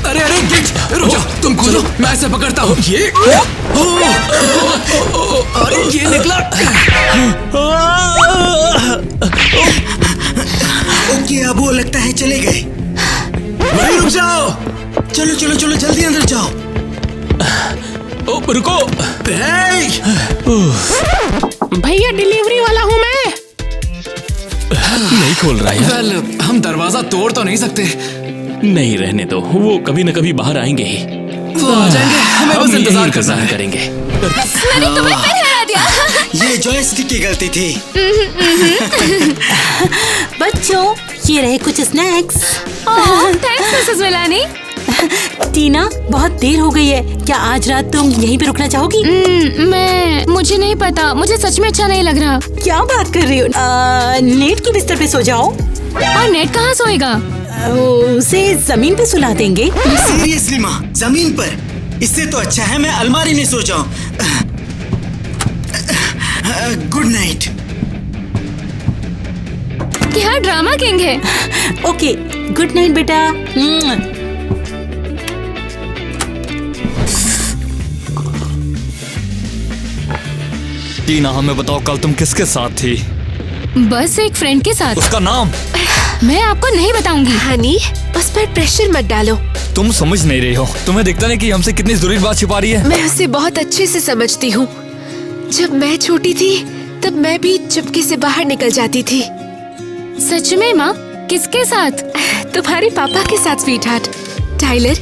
अरे अरे गिट, रुक जाओ, तुम खोलो, मैं इसे पकड़ता हूँ। ये अरे ये निकला। ओके, अब वो लगता है चले गए। वहीं रुक जाओ। चलो चलो चलो, जल्दी अंदर जाओ। रुको। भैया डिलीवरी वाला हूँ मैं। नहीं खोल रहा यार। वेल, हम दरवाजा तोड़ तो नहीं सकते। नहीं, रहने दो, वो कभी न कभी बाहर आएंगे ही। वो आ जाएंगे, हमें बस इंतजार करना है। करेंगे। मैंने तुम्हें फिर हरा दिया। ये जॉयस्टिक की गलती थी। बच्चों, ये रहे कुछ snacks. Thanks Mrs Milani. Tina, बहुत देर हो गई है, क्या आज रात तुम यहीं पे रुकना चाहोगी? मुझे नहीं पता, मुझे सच में अच्छा नहीं लग रहा। क्या बात कर रही हो? नेट के बिस्तर पे सो जाओ। और नेट कहाँ सोएगा? उसे जमीन पे सुला देंगे। सीरियसली माँ, जमीन पर? इससे तो अच्छा है मैं अलमारी में सो जाऊं। Good night. क्या ड्रामा किंग है? ओके, गुड नाइट बेटा। टीना, हमें बताओ, कल तुम किसके साथ थी? बस एक फ्रेंड के साथ। उसका नाम? मैं आपको नहीं बताऊंगी। हनी, उस पर प्रेशर मत डालो। तुम समझ नहीं रही हो। तुम्हें दिखता नहीं कि हमसे कितनी जरूरी बात छिपा रही है? मैं उसे बहुत अच्छे से समझती हूँ। जब मैं छोटी थी तब मैं भी चुपके से बाहर निकल जाती थी। सच में माँ? किसके साथ? तुम्हारे पापा के साथ स्वीटहार्ट। टाइलर,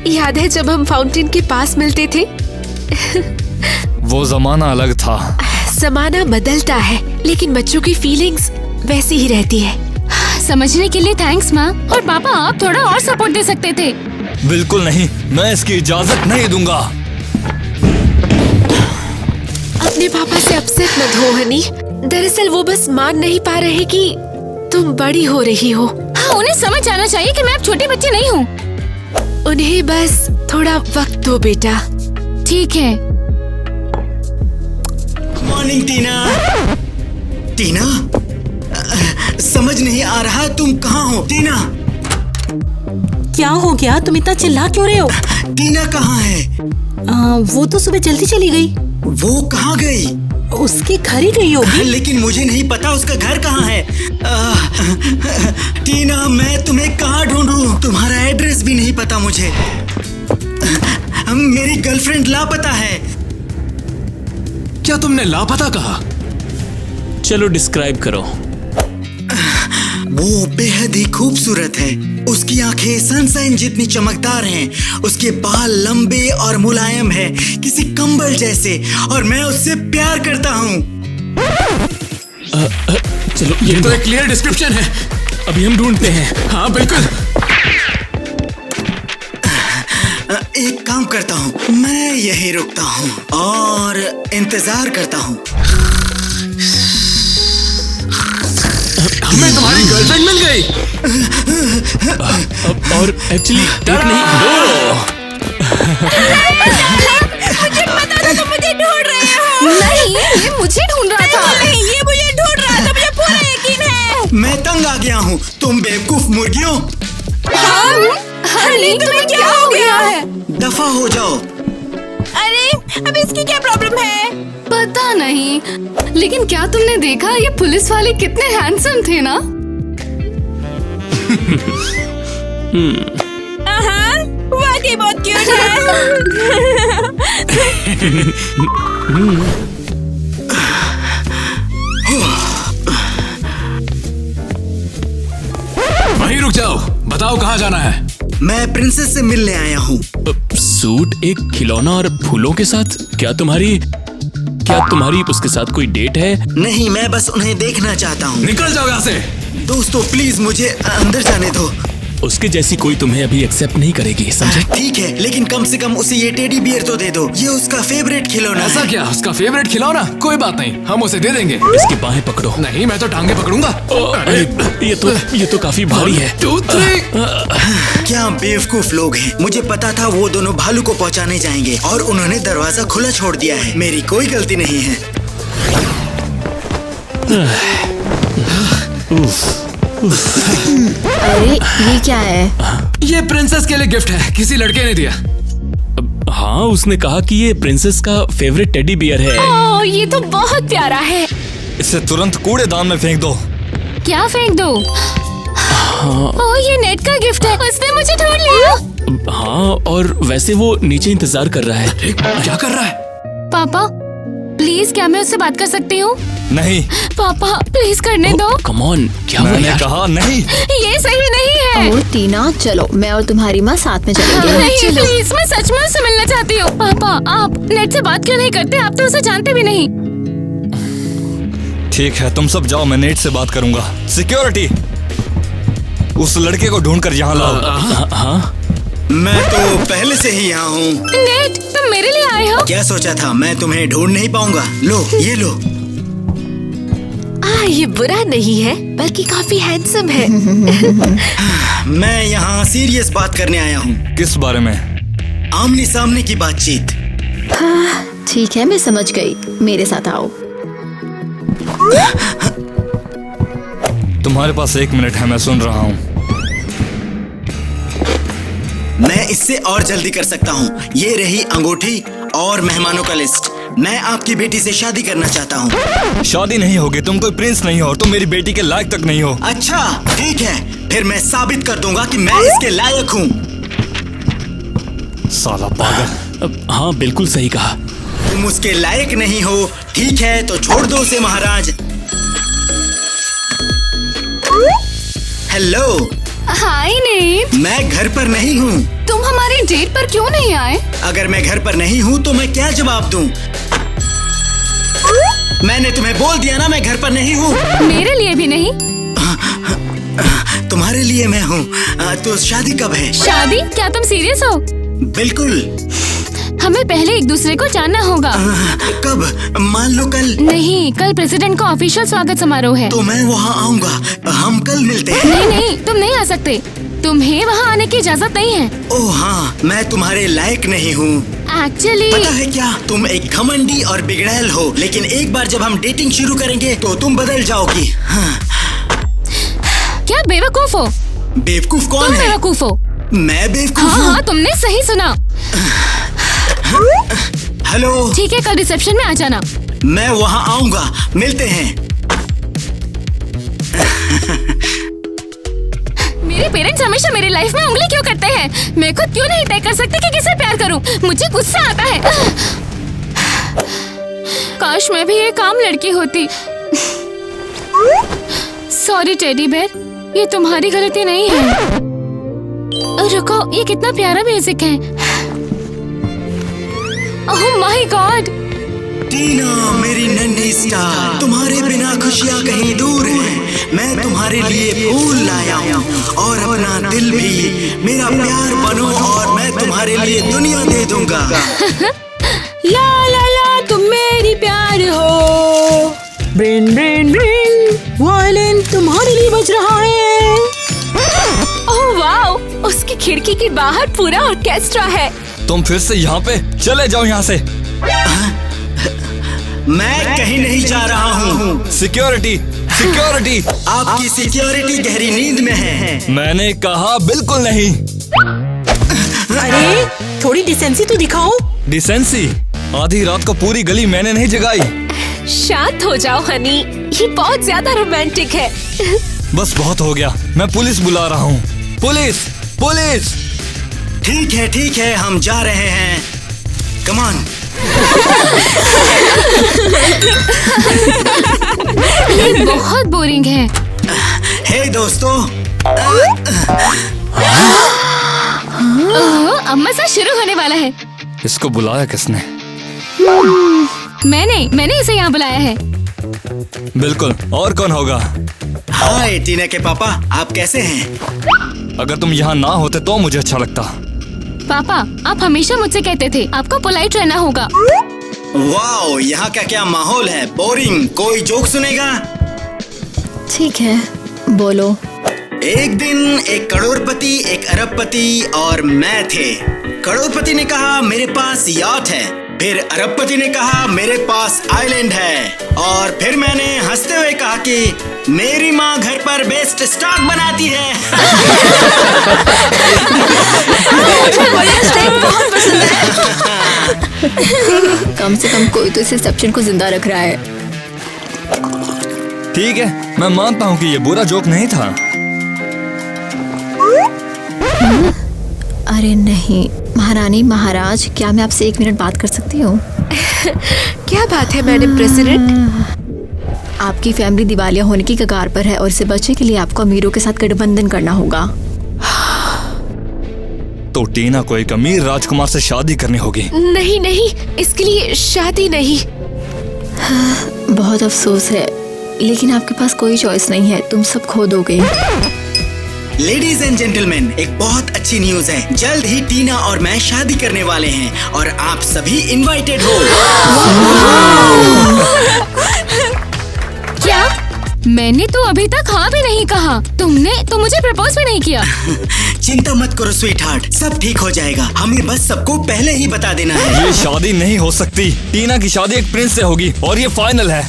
याद है जब हम फाउंटेन के पास मिलते थे? वो जमाना अलग था। जमाना बदलता है, लेकिन बच्चों की फीलिंग्स वैसी ही रहती है। समझने के लिए थैंक्स माँ। और पापा, आप थोड़ा और सपोर्ट दे सकते थे। बिल्कुल नहीं, मैं इसकी इजाजत नहीं दूंगा। अपने पापा से अपसेट मत हो हनी। दरअसल वो बस मान नहीं पा रहे कि तुम बड़ी हो रही हो। हाँ, उन्हें समझ आना चाहिए कि मैं अब छोटी बच्ची नहीं हूँ। उन्हें बस थोड़ा वक्त दो बेटा। ठीक है। मॉर्निंग टीना। टीना, समझ नहीं आ रहा तुम कहाँ हो? टीना, क्या हो गया? तुम इतना चिल्ला क्यों रहे हो? टीना कहाँ है? वो तो सुबह जल्दी चली गई। वो कहाँ गई? उसके घर ही गई होगी। लेकिन मुझे नहीं पता उसका घर कहाँ है। टीना, मैं तुम्हें कहाँ ढूंढूं? तुम्हारा एड्रेस भी नहीं पता मुझे। मेरी गर्लफ्रेंड लापता है। क्या तुमने लापता कहा? चलो डिस्क्राइब करो। वो बेहद ही खूबसूरत है। उसकी आंखें सनशाइन जितनी चमकदार हैं। उसके बाल लंबे और मुलायम है, किसी कंबल जैसे, और मैं उससे प्यार करता हूँ। चलो, ये तो एक क्लियर डिस्क्रिप्शन है। अभी हम ढूंढते हैं। हाँ बिल्कुल। एक काम करता हूँ, मैं यहीं रुकता हूँ और इंतजार करता हूँ। हमें तुम्हारी गर्लफ्रेंड मिल गई। और एक्चुअली एक नहीं, दो। मुझे पता था तुम मुझे ढूंढ रहे हो। नहीं, ये मुझे ढूंढ रहा था। नहीं, ये मुझे ढूंढ रहा था, मुझे पूरा यकीन है। मैं तंग आ गया हूँ, तुम बेवकूफ मुर्गियों। हनी, तुम्हें क्या हो गया है? दफा हो जाओ। अरे, अब इसकी क्या प्रॉब्लम है? पता नहीं, लेकिन क्या तुमने देखा ये पुलिस वाले कितने हैंडसम थे ना? वाकई बहुत क्यूट है। वहीं रुक जाओ, बताओ कहाँ जाना है? मैं प्रिंसेस से मिलने आया हूँ। सूट, एक खिलौना और फूलों के साथ? क्या तुम्हारी उसके साथ कोई डेट है? नहीं, मैं बस उन्हें देखना चाहता हूँ। निकल जाओ यहाँ से। दोस्तों प्लीज मुझे अंदर जाने दो। उसके जैसी कोई तुम्हें अभी एक्सेप्ट नहीं करेगी, समझे? ठीक है, लेकिन कम से कम उसे ये टेडी बियर तो दे दो। ये उसका फेवरेट खिलौना ऐसा है। क्या? उसका फेवरेट खिलौना? कोई बात नहीं, हम उसे दे देंगे। इसकी बाहें पकड़ो। नहीं, मैं तो टांगे पकड़ूंगा। अरे ये तो काफी भारी है। 2 3। क्या बेवकूफ लोग हैं। मुझे पता था वो दोनों भालू को पहुंचाने जाएंगे और उन्होंने दरवाजा खुला छोड़ दिया है। मेरी कोई गलती नहीं है। अरे ये क्या है? ये प्रिंसेस के लिए गिफ्ट है, किसी लड़के ने दिया। हाँ, उसने कहा कि ये प्रिंसेस का फेवरेट टेडी बियर है। ओह, ये तो बहुत प्यारा है। इसे तुरंत कूड़ेदान में फेंक दो। क्या फेंक दो? ओह, ये नेट का गिफ्ट है, उसने मुझे ढूंढ लिया। हाँ, और वैसे वो नीचे इंतजार कर रहा है। क्या कर रहा है? पापा प्लीज, क्या मैं उससे बात कर सकती हूँ? नहीं। पापा प्लीज करने दो। कम ऑन, क्या मैंने कहा नहीं। ये सही नहीं है। ओह टीना, चलो मैं और तुम्हारी माँ साथ में चलेंगे। नहीं प्लीज, मैं सच में उससे मिलना चाहती हूँ। पापा आप नेट से बात क्यों नहीं करते? आप तो उसे जानते भी नहीं। ठीक है, तुम सब जाओ, मैं नेट से बात करूंगा। सिक्योरिटी, उस लड़के को ढूंढकर यहाँ लाओ। हाँ, मैं तो पहले से ही यहाँ हूँ। नेट, तुम मेरे लिए आए हो? क्या सोचा था मैं तुम्हें ढूंढ नहीं पाऊंगा? लो ये लो। ये बुरा नहीं है, बल्कि काफी हैंडसम है। मैं यहाँ सीरियस बात करने आया हूँ। किस बारे में? आमने सामने की बातचीत। ठीक है, मैं समझ गई, मेरे साथ आओ। तुम्हारे पास 1 मिनट है, मैं सुन रहा हूँ। मैं इससे और जल्दी कर सकता हूँ। ये रही अंगूठी और मेहमानों का लिस्ट। मैं आपकी बेटी से शादी करना चाहता हूँ। शादी नहीं होगी, तुम कोई प्रिंस नहीं हो और तुम मेरी बेटी के लायक तक नहीं हो। अच्छा ठीक है, फिर मैं साबित कर दूंगा कि मैं इसके लायक हूँ। साला पागल। हाँ बिल्कुल सही कहा। तुम उसके लायक नहीं हो, ठीक है तो छोड़ दो उसे महाराज। हेलो। हाय नेट। मैं घर पर नहीं हूँ। तुम हमारे डेट पर क्यों नहीं आए? अगर मैं घर पर नहीं हूँ तो मैं क्या जवाब दूँ? मैंने तुम्हें बोल दिया ना, मैं घर पर नहीं हूँ। मेरे लिए भी नहीं। तुम्हारे लिए मैं हूँ। तो शादी कब है? शादी? क्या तुम सीरियस हो? बिल्कुल। हमें पहले एक दूसरे को जानना होगा। कब? मान लो कल। नहीं, कल प्रेसिडेंट का ऑफिशियल स्वागत समारोह है। तो मैं वहाँ आऊँगा, हम कल मिलते हैं। नहीं नहीं, तुम नहीं आ सकते, तुम्हें वहाँ आने की इजाजत नहीं है। ओह हाँ, मैं तुम्हारे लायक नहीं हूँ। एक्चुअली पता है क्या, तुम एक घमंडी और बिगड़ैल हो, लेकिन एक बार जब हम डेटिंग शुरू करेंगे तो तुम बदल जाओगी। हाँ। क्या बेवकूफ हो? बेवकूफ कौन है? बेवकूफ हो? मैं बेवकूफ हूँ? हाँ, तुमने सही सुना। हेलो। ठीक है, कल रिसेप्शन में आ जाना। मैं वहाँ आऊँगा, मिलते हैं। मेरे पेरेंट्स हमेशा मेरी लाइफ में उंगली क्यों करते हैं? मैं खुद क्यों नहीं तय कर सकती कि किसे प्यार करूं? मुझे गुस्सा आता है। काश मैं भी एक आम लड़की होती। सॉरी टेडी बेयर, ये तुम्हारी गलती नहीं है। रुको, ये कितना प्यारा म्यूजिक है। Oh my God. टीना मेरी नन्ही स्टार, तुम्हारे बिना खुशियाँ कहीं दूर हैं। मैं तुम्हारे लिए फूल लाया हूँ और अपना दिल भी। मेरा प्यार बनो और मैं तुम्हारे लिए दुनिया दे दूंगा। ला ला ला, तुम मेरी प्यार हो। ब्रेन ब्रेन ब्रेन, वायलिन तुम्हारे लिए बज रहा है। ओह वाओ, उसकी खिड़की के बाहर पूरा ऑर्केस्ट्रा है। तुम फिर से यहाँ पे? चले जाओ यहाँ से। मैं कहीं नहीं जा रहा हूँ। Security, security. आपकी सिक्योरिटी गहरी नींद में है। मैंने कहा बिल्कुल नहीं। अरे थोड़ी डिसेंसी तो दिखाओ। डिसेंसी? आधी रात को पूरी गली मैंने नहीं जगाई। शांत हो जाओ हनी, ये बहुत ज्यादा रोमांटिक है। बस बहुत हो गया, मैं पुलिस बुला रहा हूँ। Police, police. ठीक है, हम जा रहे हैं। Come on. ये बहुत बोरिंग है। हे दोस्तों। अब मजा शुरू होने वाला है। इसको बुलाया किसने? मैंने इसे यहाँ बुलाया है। बिल्कुल, और कौन होगा? हाय टीना के पापा, आप कैसे हैं? अगर तुम यहाँ ना होते तो मुझे अच्छा लगता। पापा, आप हमेशा मुझसे कहते थे आपको पोलाइट रहना होगा। वाओ, यहाँ का क्या माहौल है। बोरिंग। कोई जोक सुनेगा? ठीक है, बोलो। एक दिन एक करोड़पति, एक अरबपति और मैं थे। करोड़पति ने कहा मेरे पास याट है। फिर अरबपति ने कहा मेरे पास आइलैंड है, और फिर मैंने हंसते हुए कहा कि मेरी माँ घर पर बेस्ट स्टॉक बनाती है। कम से कम कोई तो इस रिसेप्शन को जिंदा रख रहा है। ठीक है, मैं मानता हूँ कि ये बुरा जोक नहीं था। अरे नहीं महारानी, महाराज, क्या मैं आपसे 1 मिनट बात कर सकती हूँ? क्या बात है मैडम प्रेसिडेंट? आपकी फैमिली दिवालिया होने की कगार पर है और इसे बचने के लिए आपको अमीरों के साथ गठबंधन करना होगा। तो टीना को एक अमीर राजकुमार से शादी करनी होगी। नहीं नहीं, इसके लिए शादी नहीं। बहुत अफसोस है, लेकिन आपके पास कोई चॉइस नहीं है, तुम सब खो दोगे। लेडीज एंड जेंटलमैन, एक बहुत अच्छी न्यूज है। जल्द ही टीना और मैं शादी करने वाले हैं और आप सभी इनवाइटेड हो। क्या? मैंने तो अभी तक हाँ भी नहीं कहा। तुमने तो मुझे प्रपोज भी नहीं किया। चिंता मत करो स्वीट हार्ट, सब ठीक हो जाएगा। हमें बस सबको पहले ही बता देना है। ये शादी नहीं हो सकती। टीना की शादी एक प्रिंस से होगी और ये फाइनल है।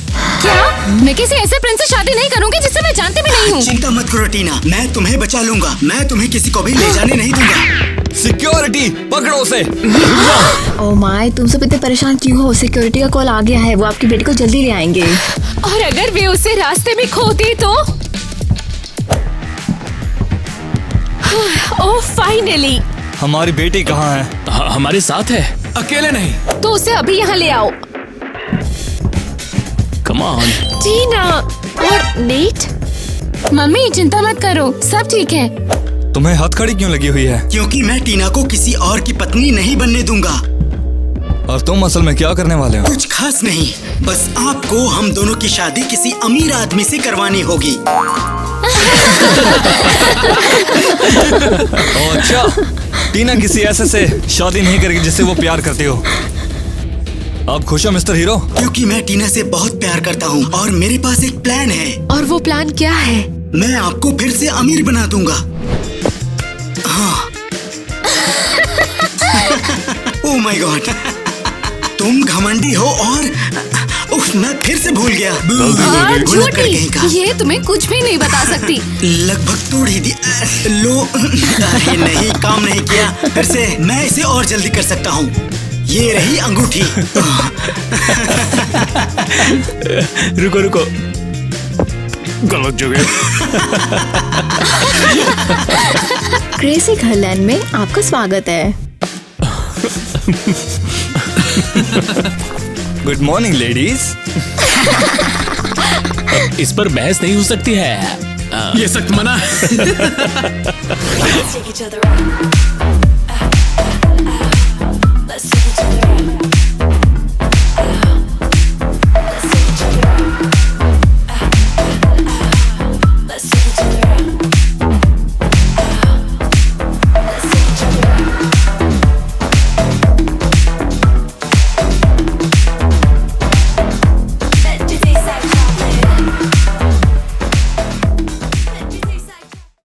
क्या? मैं किसी ऐसे प्रिंस से शादी नहीं करूंगी जिससे मैं जानती भी नहीं हूँ। चिंता मत करो टीना, मैं तुम्हें बचा लूंगा। मैं तुम्हें किसी को भी ले जाने नहीं दूंगा। सिक्योरिटी पकड़ो उसे। ओह माय, तुम सब इतने परेशान क्यों हो? सिक्योरिटी का कॉल आ गया है, वो आपकी बेटी को जल्दी ले आएंगे। और अगर वे उसे रास्ते में खोती तो? ओह फाइनली। हमारी बेटी कहाँ है? हमारे साथ है। अकेले नहीं। तो उसे अभी यहाँ ले आओ। Come on. टीना और नेट। मम्मी चिंता मत करो, सब ठीक है। तुम्हें हथकड़ी क्यों लगी हुई है? क्योंकि मैं टीना को किसी और की पत्नी नहीं बनने दूंगा। और तुम असल में क्या करने वाले हो? कुछ खास नहीं, बस आपको हम दोनों की शादी किसी अमीर आदमी से करवानी होगी। अच्छा, टीना किसी ऐसे से शादी नहीं करेगी जिससे वो प्यार करती हो। आप खुश हो मिस्टर हीरो? क्योंकि मैं टीना से बहुत प्यार करता हूँ और मेरे पास एक प्लान है। और वो प्लान क्या है? मैं आपको फिर से अमीर बना दूंगा। हाँ। ओह माय गॉड, तुम घमंडी हो और उफ, मैं फिर से भूल गया। झूठी, ये तुम्हें कुछ भी नहीं बता सकती। लगभग तोड़ ही दी। लो, अरे नहीं, काम नहीं किया। फिर से मैं इसे और जल्दी कर सकता हूँ। ये रही अंगूठी। रुको रुको, गलत जगह। क्रेजी घरलैंड में आपका स्वागत है। Good morning ladies. इस पर बहस नहीं हो सकती है। ये सख्त मना है।